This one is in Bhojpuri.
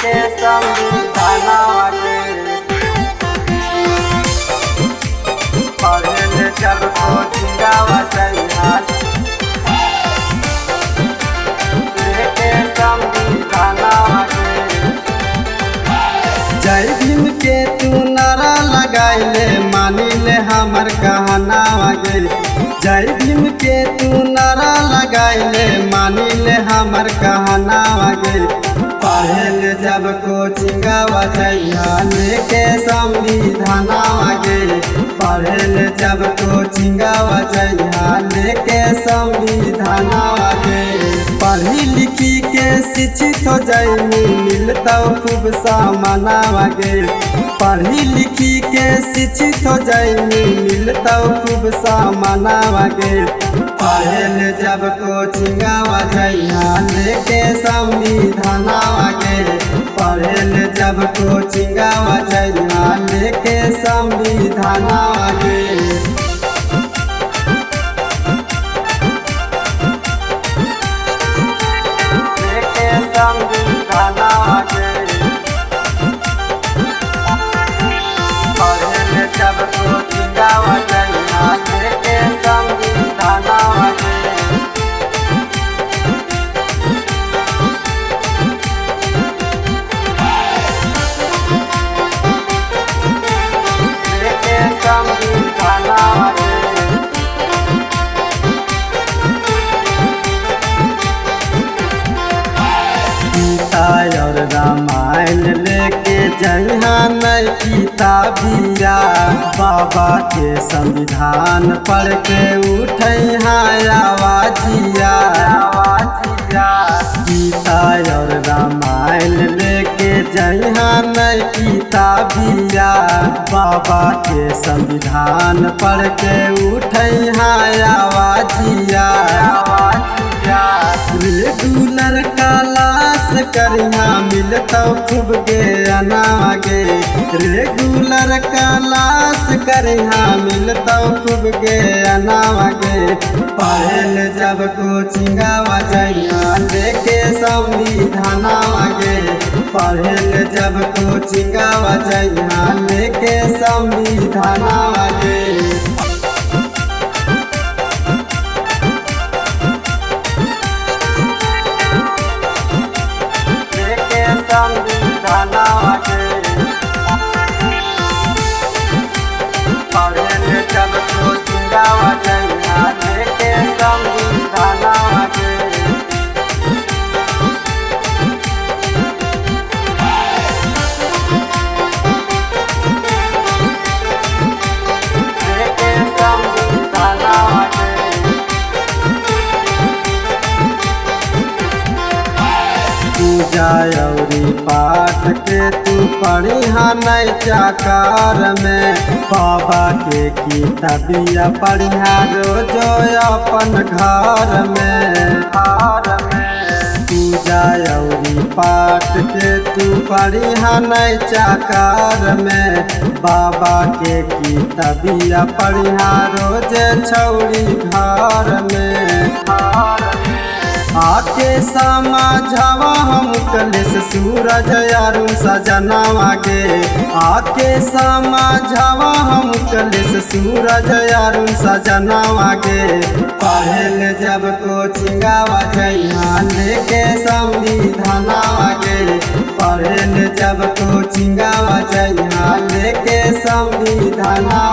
लेके संविधानवा के पढ़े ले जब कोचिंगवा जइहा लेके संविधानवा के। जय भीम के तू नारा लगाइले मानी ले हमर कहनावा गे। जय भीम के तू नारा लगाइले मानी ले हमर कहनावा गे। पढ़े ले जब कोचिंगवा जइहा लेके संविधानवा गे। पढ़े ले जब कोचिंगवा जइहा लेके संविधानवा गे। पढ़ी लिखी के शिक्षित हो जाइनी मिलता खूब सामानवा गे। पढ़ी लिखी के शिक्षित हो जाइनी मिलता खूब सामानवा गे। पढ़े ले जब कोचिंगवा जइहा लेके संविधानवा गे। पढ़े ले जब कोचिंगवा जइहा लेके संविधानवा गे। संविधानवा के पढ़े ले जब कोचिंगवा जइहा लेके संविधानवा के। लेके संविधानवा के और रामायण लेके जइहा नई किताबिया। बाबा के संविधान पढ़ के उठैहा आवाजिया। गीता और रामायण लेके जइहा नई किताबिया। बाबा के संविधान पढ़ के उठैहा आवाजिया। रेगुलर क्लास करिहा मिलता खूब ज्ञानवा गे। रेगुलर क्लास करिहा मिलता खूब ज्ञानवा गे। पढ़े ले जब कोचिंगवा जइहा लेके संविधानवा गे। पढ़े ले जब कोचिंगवा जइहा लेके संविधानवा गे। संविधानवा के पढ़े ले जब कोचिंगवा जइहा लेके संविधानवा के। लेके संविधानवा के पूजा औरी पाठ के तू पढ़िहा नई चाकार में। बाबा के किताबिया पढ़िहा रोजो अपन घर में। पूजा औरी पाठ के तू पढ़िहा नई चाकार में। बाबा के किताबिया पढ़िहा रोज छौरी घर में। आके समझावा हम कलेश सूरज अरुण सजनावा गे। आके समझावा हम कलेश सूरज अरुण सजनावा गे। पढ़े ले जब कोचिंगवा जइहा लेके संविधानवा गे। पढ़े ले जब कोचिंगवा जइहा लेके संविधानवा